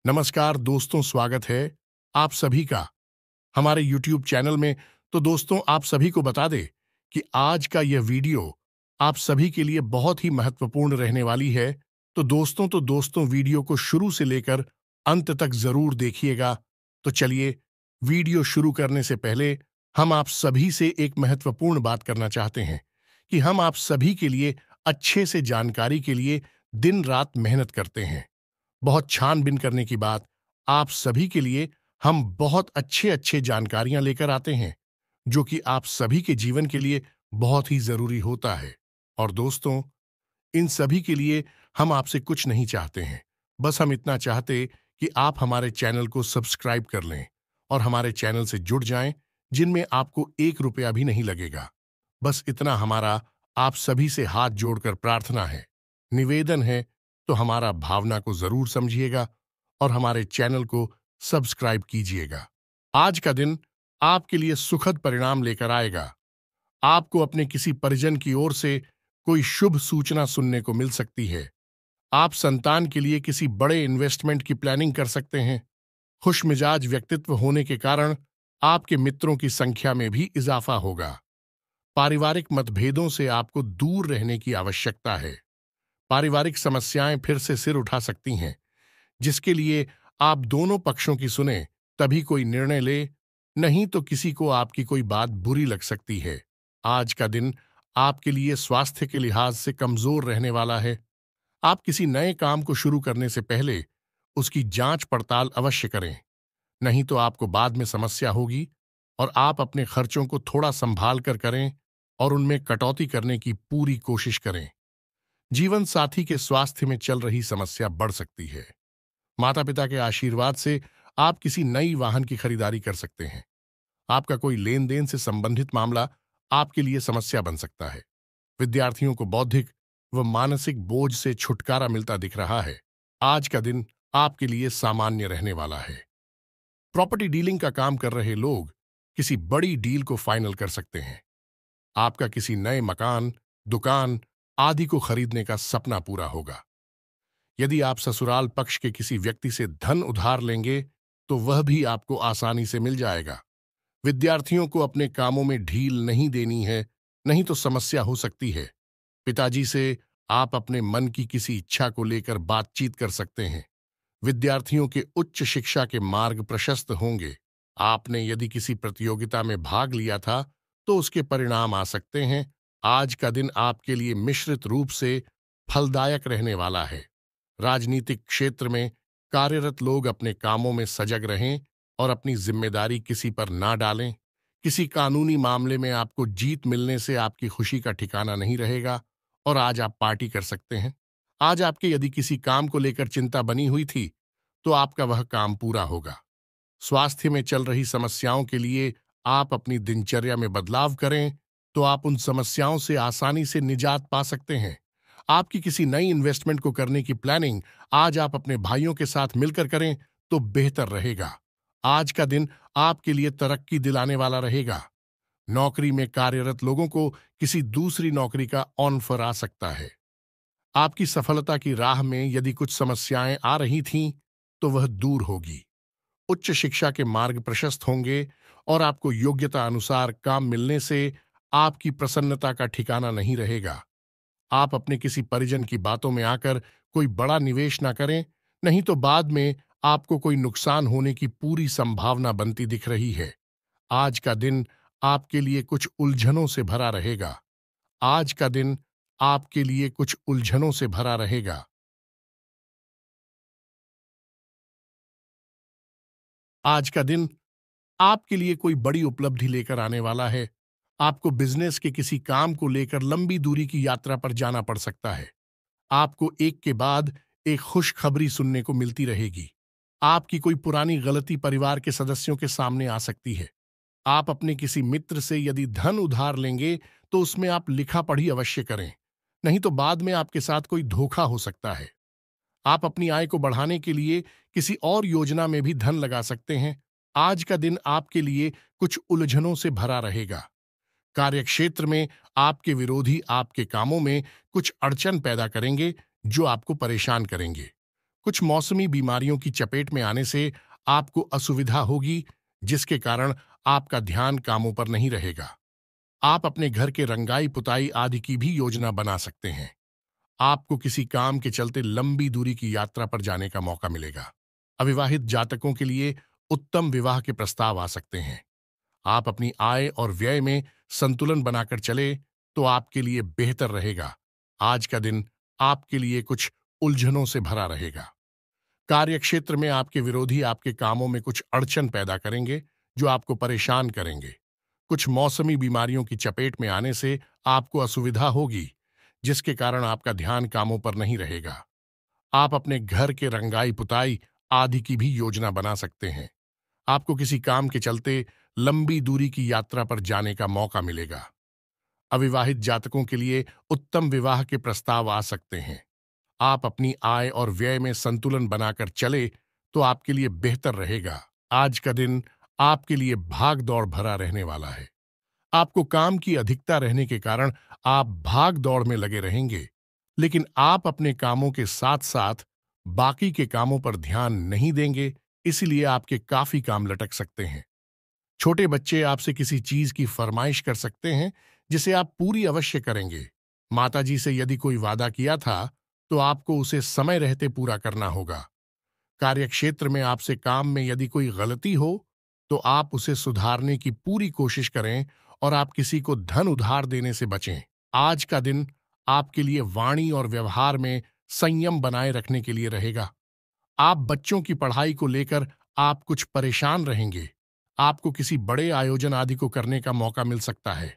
नमस्कार दोस्तों, स्वागत है आप सभी का हमारे YouTube चैनल में। तो दोस्तों, आप सभी को बता दें कि आज का यह वीडियो आप सभी के लिए बहुत ही महत्वपूर्ण रहने वाली है। तो दोस्तों वीडियो को शुरू से लेकर अंत तक जरूर देखिएगा। तो चलिए, वीडियो शुरू करने से पहले हम आप सभी से एक महत्वपूर्ण बात करना चाहते हैं कि हम आप सभी के लिए अच्छे से जानकारी के लिए दिन रात मेहनत करते हैं। बहुत छानबीन करने की बात, आप सभी के लिए हम बहुत अच्छे अच्छे जानकारियां लेकर आते हैं जो कि आप सभी के जीवन के लिए बहुत ही जरूरी होता है। और दोस्तों, इन सभी के लिए हम आपसे कुछ नहीं चाहते हैं, बस हम इतना चाहते कि आप हमारे चैनल को सब्सक्राइब कर लें और हमारे चैनल से जुड़ जाएं, जिनमें आपको 1 रुपया भी नहीं लगेगा। बस इतना हमारा आप सभी से हाथ जोड़कर प्रार्थना है, निवेदन है। तो हमारा भावना को जरूर समझिएगा और हमारे चैनल को सब्सक्राइब कीजिएगा। आज का दिन आपके लिए सुखद परिणाम लेकर आएगा। आपको अपने किसी परिजन की ओर से कोई शुभ सूचना सुनने को मिल सकती है। आप संतान के लिए किसी बड़े इन्वेस्टमेंट की प्लानिंग कर सकते हैं। खुशमिजाज व्यक्तित्व होने के कारण आपके मित्रों की संख्या में भी इजाफा होगा। पारिवारिक मतभेदों से आपको दूर रहने की आवश्यकता है। पारिवारिक समस्याएं फिर से सिर उठा सकती हैं, जिसके लिए आप दोनों पक्षों की सुने तभी कोई निर्णय ले, नहीं तो किसी को आपकी कोई बात बुरी लग सकती है। आज का दिन आपके लिए स्वास्थ्य के लिहाज से कमजोर रहने वाला है। आप किसी नए काम को शुरू करने से पहले उसकी जांच पड़ताल अवश्य करें, नहीं तो आपको बाद में समस्या होगी। और आप अपने खर्चों को थोड़ा संभाल कर करें और उनमें कटौती करने की पूरी कोशिश करें। जीवन साथी के स्वास्थ्य में चल रही समस्या बढ़ सकती है। माता पिता के आशीर्वाद से आप किसी नई वाहन की खरीदारी कर सकते हैं। आपका कोई लेन देन से संबंधित मामला आपके लिए समस्या बन सकता है। विद्यार्थियों को बौद्धिक व मानसिक बोझ से छुटकारा मिलता दिख रहा है। आज का दिन आपके लिए सामान्य रहने वाला है। प्रॉपर्टी डीलिंग का काम कर रहे लोग किसी बड़ी डील को फाइनल कर सकते हैं। आपका किसी नए मकान, दुकान आदि को खरीदने का सपना पूरा होगा। यदि आप ससुराल पक्ष के किसी व्यक्ति से धन उधार लेंगे तो वह भी आपको आसानी से मिल जाएगा। विद्यार्थियों को अपने कामों में ढील नहीं देनी है, नहीं तो समस्या हो सकती है। पिताजी से आप अपने मन की किसी इच्छा को लेकर बातचीत कर सकते हैं। विद्यार्थियों के उच्च शिक्षा के मार्ग प्रशस्त होंगे। आपने यदि किसी प्रतियोगिता में भाग लिया था तो उसके परिणाम आ सकते हैं। आज का दिन आपके लिए मिश्रित रूप से फलदायक रहने वाला है। राजनीतिक क्षेत्र में कार्यरत लोग अपने कामों में सजग रहें और अपनी जिम्मेदारी किसी पर ना डालें। किसी कानूनी मामले में आपको जीत मिलने से आपकी खुशी का ठिकाना नहीं रहेगा और आज आप पार्टी कर सकते हैं। आज आपके यदि किसी काम को लेकर चिंता बनी हुई थी तो आपका वह काम पूरा होगा। स्वास्थ्य में चल रही समस्याओं के लिए आप अपनी दिनचर्या में बदलाव करें तो आप उन समस्याओं से आसानी से निजात पा सकते हैं। आपकी किसी नई इन्वेस्टमेंट को करने की प्लानिंग आज आप अपने भाइयों के साथ मिलकर करें तो बेहतर रहेगा। आज का दिन आपके लिए तरक्की दिलाने वाला रहेगा। नौकरी में कार्यरत लोगों को किसी दूसरी नौकरी का ऑफर आ सकता है। आपकी सफलता की राह में यदि कुछ समस्याएं आ रही थीं तो वह दूर होगी। उच्च शिक्षा के मार्ग प्रशस्त होंगे और आपको योग्यता अनुसार काम मिलने से आपकी प्रसन्नता का ठिकाना नहीं रहेगा। आप अपने किसी परिजन की बातों में आकर कोई बड़ा निवेश ना करें, नहीं तो बाद में आपको कोई नुकसान होने की पूरी संभावना बनती दिख रही है। आज का दिन आपके लिए कुछ उलझनों से भरा रहेगा। आज का दिन आपके लिए कुछ उलझनों से भरा रहेगा। आज का दिन आपके लिए कोई बड़ी उपलब्धि लेकर आने वाला है। आपको बिजनेस के किसी काम को लेकर लंबी दूरी की यात्रा पर जाना पड़ सकता है। आपको एक के बाद एक खुशखबरी सुनने को मिलती रहेगी। आपकी कोई पुरानी गलती परिवार के सदस्यों के सामने आ सकती है। आप अपने किसी मित्र से यदि धन उधार लेंगे तो उसमें आप लिखा पढ़ी अवश्य करें, नहीं तो बाद में आपके साथ कोई धोखा हो सकता है। आप अपनी आय को बढ़ाने के लिए किसी और योजना में भी धन लगा सकते हैं। आज का दिन आपके लिए कुछ उलझनों से भरा रहेगा। कार्यक्षेत्र में आपके विरोधी आपके कामों में कुछ अड़चन पैदा करेंगे जो आपको परेशान करेंगे। कुछ मौसमी बीमारियों की चपेट में आने से आपको असुविधा होगी, जिसके कारण आपका ध्यान कामों पर नहीं रहेगा। आप अपने घर के रंगाई पुताई आदि की भी योजना बना सकते हैं। आपको किसी काम के चलते लंबी दूरी की यात्रा पर जाने का मौका मिलेगा। अविवाहित जातकों के लिए उत्तम विवाह के प्रस्ताव आ सकते हैं। आप अपनी आय और व्यय में संतुलन बनाकर चले तो आपके लिए बेहतर रहेगा। आज का दिन आपके लिए कुछ उलझनों से भरा रहेगा। कार्यक्षेत्र में आपके विरोधी आपके कामों में कुछ अड़चन पैदा करेंगे, जो आपको परेशान करेंगे। कुछ मौसमी बीमारियों की चपेट में आने से आपको असुविधा होगी, जिसके कारण आपका ध्यान कामों पर नहीं रहेगा। आप अपने घर के रंगाई पुताई आदि की भी योजना बना सकते हैं। आपको किसी काम के चलते लंबी दूरी की यात्रा पर जाने का मौका मिलेगा। अविवाहित जातकों के लिए उत्तम विवाह के प्रस्ताव आ सकते हैं। आप अपनी आय और व्यय में संतुलन बनाकर चले तो आपके लिए बेहतर रहेगा। आज का दिन आपके लिए भाग दौड़ भरा रहने वाला है। आपको काम की अधिकता रहने के कारण आप भाग दौड़ में लगे रहेंगे, लेकिन आप अपने कामों के साथ साथ बाकी के कामों पर ध्यान नहीं देंगे, इसलिए आपके काफी काम लटक सकते हैं। छोटे बच्चे आपसे किसी चीज की फरमाइश कर सकते हैं, जिसे आप पूरी अवश्य करेंगे। माताजी से यदि कोई वादा किया था तो आपको उसे समय रहते पूरा करना होगा। कार्यक्षेत्र में आपसे काम में यदि कोई गलती हो तो आप उसे सुधारने की पूरी कोशिश करें और आप किसी को धन उधार देने से बचें। आज का दिन आपके लिए वाणी और व्यवहार में संयम बनाए रखने के लिए रहेगा। आप बच्चों की पढ़ाई को लेकर आप कुछ परेशान रहेंगे। आपको किसी बड़े आयोजन आदि को करने का मौका मिल सकता है।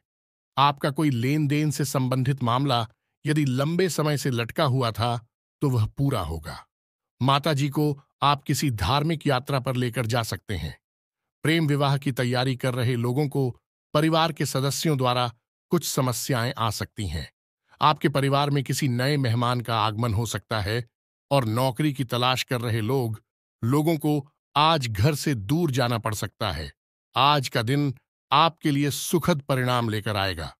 आपका कोई लेन देन से संबंधित मामला यदि लंबे समय से लटका हुआ था तो वह पूरा होगा। माताजी को आप किसी धार्मिक यात्रा पर लेकर जा सकते हैं। प्रेम विवाह की तैयारी कर रहे लोगों को परिवार के सदस्यों द्वारा कुछ समस्याएं आ सकती हैं। आपके परिवार में किसी नए मेहमान का आगमन हो सकता है और नौकरी की तलाश कर रहे लोगों को आज घर से दूर जाना पड़ सकता है। आज का दिन आपके लिए सुखद परिणाम लेकर आएगा।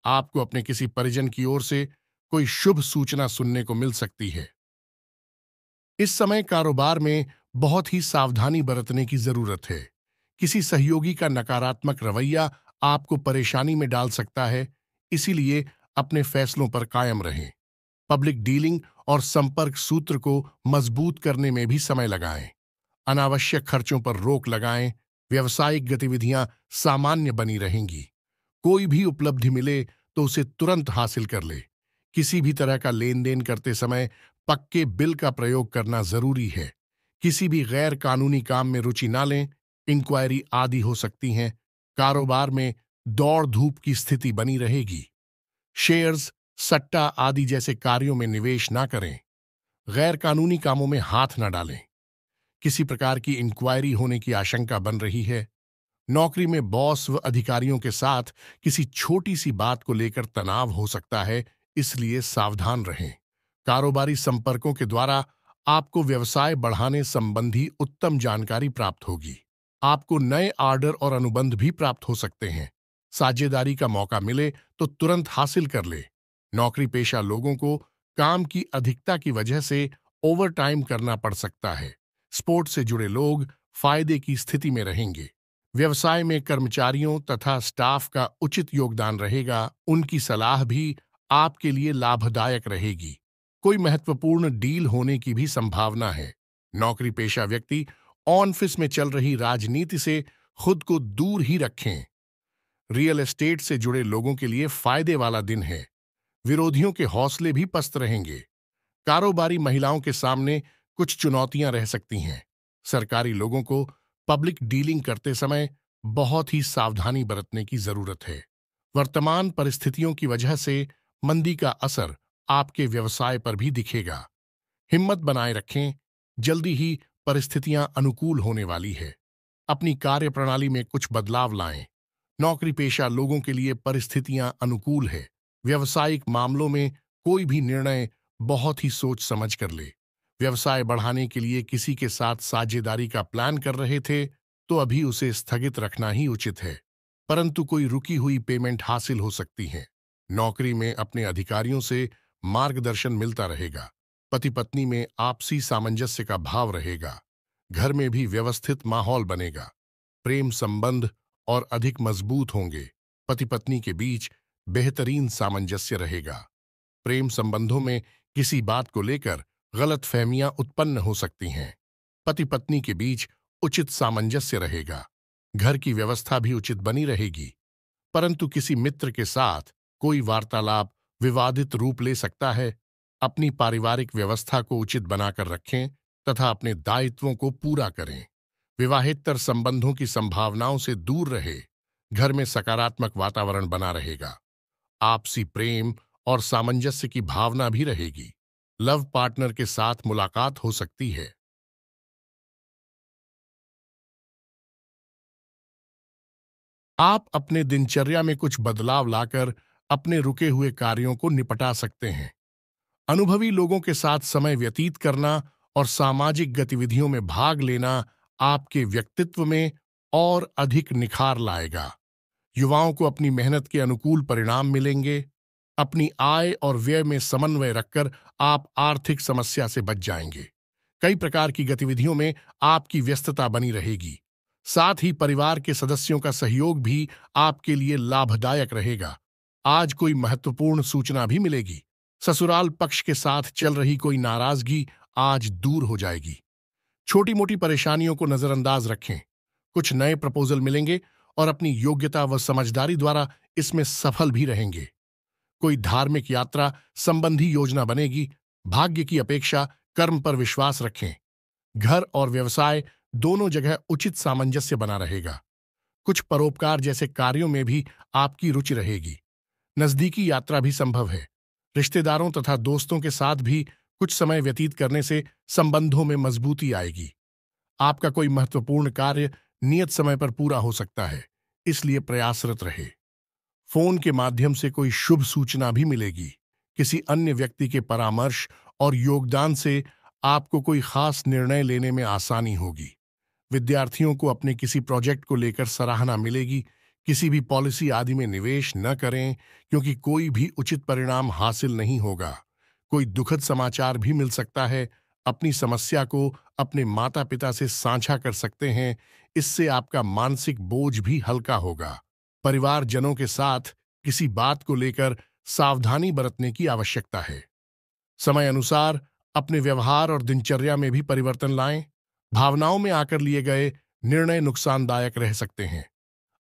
आपको अपने किसी परिजन की ओर से कोई शुभ सूचना सुनने को मिल सकती है। इस समय कारोबार में बहुत ही सावधानी बरतने की जरूरत है। किसी सहयोगी का नकारात्मक रवैया आपको परेशानी में डाल सकता है, इसीलिए अपने फैसलों पर कायम रहें। पब्लिक डीलिंग और संपर्क सूत्र को मजबूत करने में भी समय लगाएं। अनावश्यक खर्चों पर रोक लगाएं। व्यावसायिक गतिविधियां सामान्य बनी रहेंगी। कोई भी उपलब्धि मिले तो उसे तुरंत हासिल कर ले। किसी भी तरह का लेन देन करते समय पक्के बिल का प्रयोग करना जरूरी है। किसी भी गैर कानूनी काम में रुचि ना लें। इंक्वायरी आदि हो सकती हैं। कारोबार में दौड़ धूप की स्थिति बनी रहेगी। शेयर्स, सट्टा आदि जैसे कार्यों में निवेश ना करें। गैर कानूनी कामों में हाथ न डालें। किसी प्रकार की इंक्वायरी होने की आशंका बन रही है। नौकरी में बॉस व अधिकारियों के साथ किसी छोटी सी बात को लेकर तनाव हो सकता है, इसलिए सावधान रहें। कारोबारी संपर्कों के द्वारा आपको व्यवसाय बढ़ाने संबंधी उत्तम जानकारी प्राप्त होगी। आपको नए ऑर्डर और अनुबंध भी प्राप्त हो सकते हैं। साझेदारी का मौका मिले तो तुरंत हासिल कर ले। नौकरी पेशा लोगों को काम की अधिकता की वजह से ओवरटाइम करना पड़ सकता है। स्पोर्ट्स से जुड़े लोग फायदे की स्थिति में रहेंगे। व्यवसाय में कर्मचारियों तथा स्टाफ का उचित योगदान रहेगा। उनकी सलाह भी आपके लिए लाभदायक रहेगी। कोई महत्वपूर्ण डील होने की भी संभावना है। नौकरी पेशा व्यक्ति ऑफिस में चल रही राजनीति से खुद को दूर ही रखें। रियल एस्टेट से जुड़े लोगों के लिए फायदे वाला दिन है। विरोधियों के हौसले भी पस्त रहेंगे। कारोबारी महिलाओं के सामने कुछ चुनौतियां रह सकती हैं। सरकारी लोगों को पब्लिक डीलिंग करते समय बहुत ही सावधानी बरतने की जरूरत है। वर्तमान परिस्थितियों की वजह से मंदी का असर आपके व्यवसाय पर भी दिखेगा। हिम्मत बनाए रखें। जल्दी ही परिस्थितियां अनुकूल होने वाली है। अपनी कार्यप्रणाली में कुछ बदलाव लाएं। नौकरी पेशा लोगों के लिए परिस्थितियां अनुकूल है। व्यवसायिक मामलों में कोई भी निर्णय बहुत ही सोच समझ कर ले। व्यवसाय बढ़ाने के लिए किसी के साथ साझेदारी का प्लान कर रहे थे तो अभी उसे स्थगित रखना ही उचित है, परंतु कोई रुकी हुई पेमेंट हासिल हो सकती है। नौकरी में अपने अधिकारियों से मार्गदर्शन मिलता रहेगा। पति पत्नी में आपसी सामंजस्य का भाव रहेगा। घर में भी व्यवस्थित माहौल बनेगा। प्रेम संबंध और अधिक मजबूत होंगे। पति पत्नी के बीच बेहतरीन सामंजस्य रहेगा। प्रेम संबंधों में किसी बात को लेकर गलतफहमियां उत्पन्न हो सकती हैं। पति पत्नी के बीच उचित सामंजस्य रहेगा। घर की व्यवस्था भी उचित बनी रहेगी। परंतु किसी मित्र के साथ कोई वार्तालाप विवादित रूप ले सकता है। अपनी पारिवारिक व्यवस्था को उचित बनाकर रखें तथा अपने दायित्वों को पूरा करें। विवाहेतर संबंधों की संभावनाओं से दूर रहे। घर में सकारात्मक वातावरण बना रहेगा। आपसी प्रेम और सामंजस्य की भावना भी रहेगी। लव पार्टनर के साथ मुलाकात हो सकती है। आप अपने दिनचर्या में कुछ बदलाव लाकर अपने रुके हुए कार्यों को निपटा सकते हैं। अनुभवी लोगों के साथ समय व्यतीत करना और सामाजिक गतिविधियों में भाग लेना आपके व्यक्तित्व में और अधिक निखार लाएगा। युवाओं को अपनी मेहनत के अनुकूल परिणाम मिलेंगे। अपनी आय और व्यय में समन्वय रखकर आप आर्थिक समस्या से बच जाएंगे। कई प्रकार की गतिविधियों में आपकी व्यस्तता बनी रहेगी। साथ ही परिवार के सदस्यों का सहयोग भी आपके लिए लाभदायक रहेगा। आज कोई महत्वपूर्ण सूचना भी मिलेगी। ससुराल पक्ष के साथ चल रही कोई नाराजगी आज दूर हो जाएगी। छोटी मोटी परेशानियों को नजरअंदाज रखें। कुछ नए प्रपोजल मिलेंगे और अपनी योग्यता व समझदारी द्वारा इसमें सफल भी रहेंगे। कोई धार्मिक यात्रा संबंधी योजना बनेगी। भाग्य की अपेक्षा कर्म पर विश्वास रखें। घर और व्यवसाय दोनों जगह उचित सामंजस्य बना रहेगा। कुछ परोपकार जैसे कार्यों में भी आपकी रुचि रहेगी। नजदीकी यात्रा भी संभव है। रिश्तेदारों तथा दोस्तों के साथ भी कुछ समय व्यतीत करने से संबंधों में मजबूती आएगी। आपका कोई महत्वपूर्ण कार्य नियत समय पर पूरा हो सकता है, इसलिए प्रयासरत रहे। फोन के माध्यम से कोई शुभ सूचना भी मिलेगी। किसी अन्य व्यक्ति के परामर्श और योगदान से आपको कोई खास निर्णय लेने में आसानी होगी। विद्यार्थियों को अपने किसी प्रोजेक्ट को लेकर सराहना मिलेगी। किसी भी पॉलिसी आदि में निवेश न करें, क्योंकि कोई भी उचित परिणाम हासिल नहीं होगा। कोई दुखद समाचार भी मिल सकता है। अपनी समस्या को अपने माता पिता से साझा कर सकते हैं। इससे आपका मानसिक बोझ भी हल्का होगा। परिवारजनों के साथ किसी बात को लेकर सावधानी बरतने की आवश्यकता है। समय अनुसार अपने व्यवहार और दिनचर्या में भी परिवर्तन लाएं। भावनाओं में आकर लिए गए निर्णय नुकसानदायक रह सकते हैं।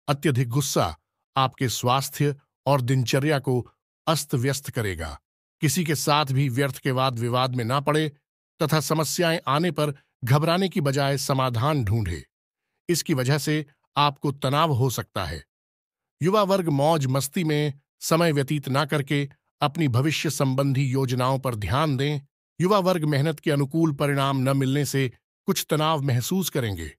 अत्यधिक गुस्सा आपके स्वास्थ्य और दिनचर्या को अस्त व्यस्त करेगा। किसी के साथ भी व्यर्थ के वाद विवाद में ना पड़े तथा समस्याएं आने पर घबराने की बजाय समाधान ढूंढे। इसकी वजह से आपको तनाव हो सकता है। युवा वर्ग मौज मस्ती में समय व्यतीत ना करके अपनी भविष्य संबंधी योजनाओं पर ध्यान दें। युवा वर्ग मेहनत के अनुकूल परिणाम न मिलने से कुछ तनाव महसूस करेंगे।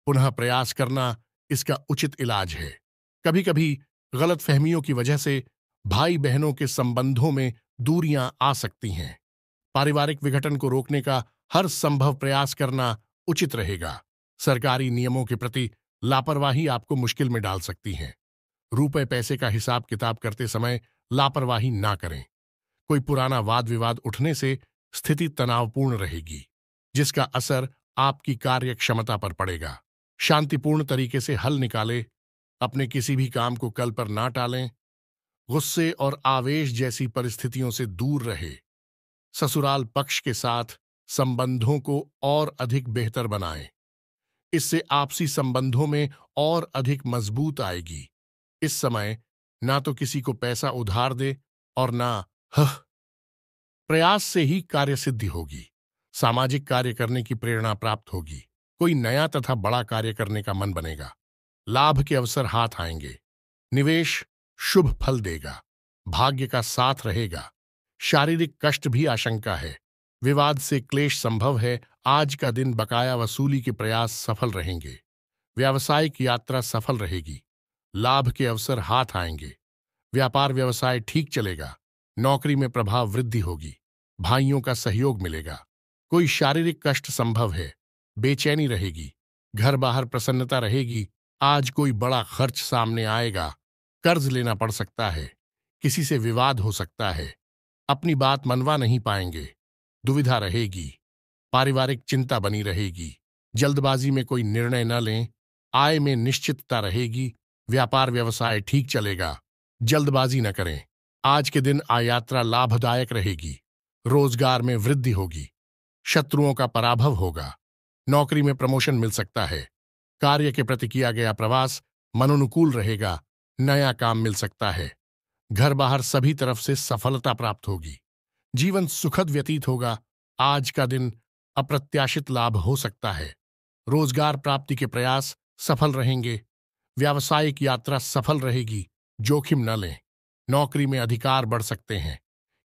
पुनः प्रयास करना इसका उचित इलाज है। कभी कभी गलतफहमियों की वजह से भाई बहनों के संबंधों में दूरियां आ सकती हैं। पारिवारिक विघटन को रोकने का हर संभव प्रयास करना उचित रहेगा। सरकारी नियमों के प्रति लापरवाही आपको मुश्किल में डाल सकती है। रुपए पैसे का हिसाब किताब करते समय लापरवाही ना करें। कोई पुराना वाद विवाद उठने से स्थिति तनावपूर्ण रहेगी, जिसका असर आपकी कार्य क्षमता पर पड़ेगा। शांतिपूर्ण तरीके से हल निकालें। अपने किसी भी काम को कल पर ना टालें। गुस्से और आवेश जैसी परिस्थितियों से दूर रहे। ससुराल पक्ष के साथ संबंधों को और अधिक बेहतर बनाएं। इससे आपसी संबंधों में और अधिक मजबूत आएगी। इस समय ना तो किसी को पैसा उधार दे और ना हह प्रयास से ही कार्य सिद्धि होगी। सामाजिक कार्य करने की प्रेरणा प्राप्त होगी। कोई नया तथा बड़ा कार्य करने का मन बनेगा। लाभ के अवसर हाथ आएंगे। निवेश शुभ फल देगा। भाग्य का साथ रहेगा। शारीरिक कष्ट भी आशंका है। विवाद से क्लेश संभव है। आज का दिन बकाया वसूली के प्रयास सफल रहेंगे। व्यावसायिक यात्रा सफल रहेगी। लाभ के अवसर हाथ आएंगे। व्यापार व्यवसाय ठीक चलेगा। नौकरी में प्रभाव वृद्धि होगी। भाइयों का सहयोग मिलेगा। कोई शारीरिक कष्ट संभव है। बेचैनी रहेगी। घर बाहर प्रसन्नता रहेगी। आज कोई बड़ा खर्च सामने आएगा। कर्ज लेना पड़ सकता है। किसी से विवाद हो सकता है। अपनी बात मनवा नहीं पाएंगे। दुविधा रहेगी। पारिवारिक चिंता बनी रहेगी। जल्दबाजी में कोई निर्णय न लें। आय में निश्चितता रहेगी। व्यापार व्यवसाय ठीक चलेगा। जल्दबाजी न करें। आज के दिन यात्रा लाभदायक रहेगी। रोजगार में वृद्धि होगी। शत्रुओं का पराभव होगा। नौकरी में प्रमोशन मिल सकता है। कार्य के प्रति किया गया प्रवास मनोनुकूल रहेगा। नया काम मिल सकता है। घर बाहर सभी तरफ से सफलता प्राप्त होगी। जीवन सुखद व्यतीत होगा। आज का दिन अप्रत्याशित लाभ हो सकता है। रोजगार प्राप्ति के प्रयास सफल रहेंगे। व्यावसायिक यात्रा सफल रहेगी। जोखिम न लें। नौकरी में अधिकार बढ़ सकते हैं।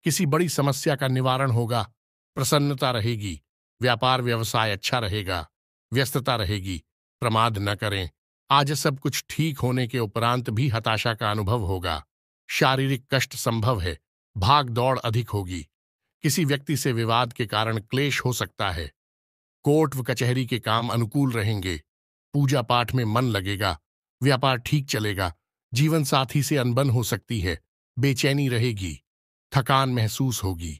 किसी बड़ी समस्या का निवारण होगा। प्रसन्नता रहेगी। व्यापार व्यवसाय अच्छा रहेगा। व्यस्तता रहेगी। प्रमाद न करें। आज सब कुछ ठीक होने के उपरांत भी हताशा का अनुभव होगा। शारीरिक कष्ट संभव है। भाग दौड़ अधिक होगी। किसी व्यक्ति से विवाद के कारण क्लेश हो सकता है। कोर्ट व कचहरी के काम अनुकूल रहेंगे। पूजा पाठ में मन लगेगा। व्यापार ठीक चलेगा। जीवन साथी से अनबन हो सकती है। बेचैनी रहेगी। थकान महसूस होगी।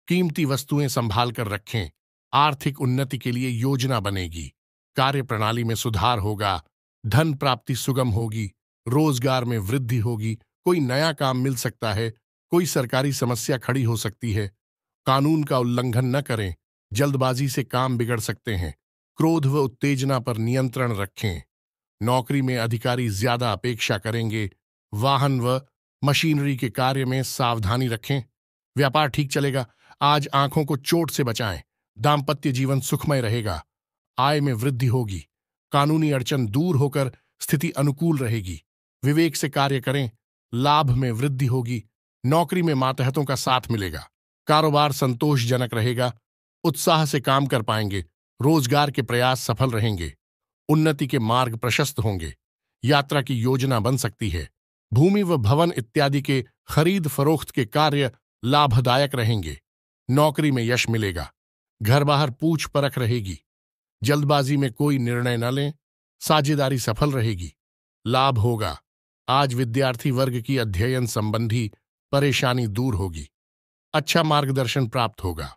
कीमती वस्तुएं संभाल कर रखें। आर्थिक उन्नति के लिए योजना बनेगी। कार्य प्रणाली में सुधार होगा। धन प्राप्ति सुगम होगी। रोजगार में वृद्धि होगी। कोई नया काम मिल सकता है। कोई सरकारी समस्या खड़ी हो सकती है। कानून का उल्लंघन न करें। जल्दबाजी से काम बिगड़ सकते हैं। क्रोध व उत्तेजना पर नियंत्रण रखें। नौकरी में अधिकारी ज्यादा अपेक्षा करेंगे। वाहन व मशीनरी के कार्य में सावधानी रखें। व्यापार ठीक चलेगा। आज आंखों को चोट से बचाएं। दाम्पत्य जीवन सुखमय रहेगा। आय में वृद्धि होगी। कानूनी अड़चन दूर होकर स्थिति अनुकूल रहेगी। विवेक से कार्य करें। लाभ में वृद्धि होगी। नौकरी में मातहतों का साथ मिलेगा। कारोबार संतोषजनक रहेगा। उत्साह से काम कर पाएंगे। रोजगार के प्रयास सफल रहेंगे। उन्नति के मार्ग प्रशस्त होंगे। यात्रा की योजना बन सकती है। भूमि व भवन इत्यादि के खरीद फरोख्त के कार्य लाभदायक रहेंगे। नौकरी में यश मिलेगा। घर बाहर पूछ परख रहेगी। जल्दबाजी में कोई निर्णय न लें। साझेदारी सफल रहेगी। लाभ होगा। आज विद्यार्थी वर्ग की अध्ययन संबंधी परेशानी दूर होगी। अच्छा मार्गदर्शन प्राप्त होगा।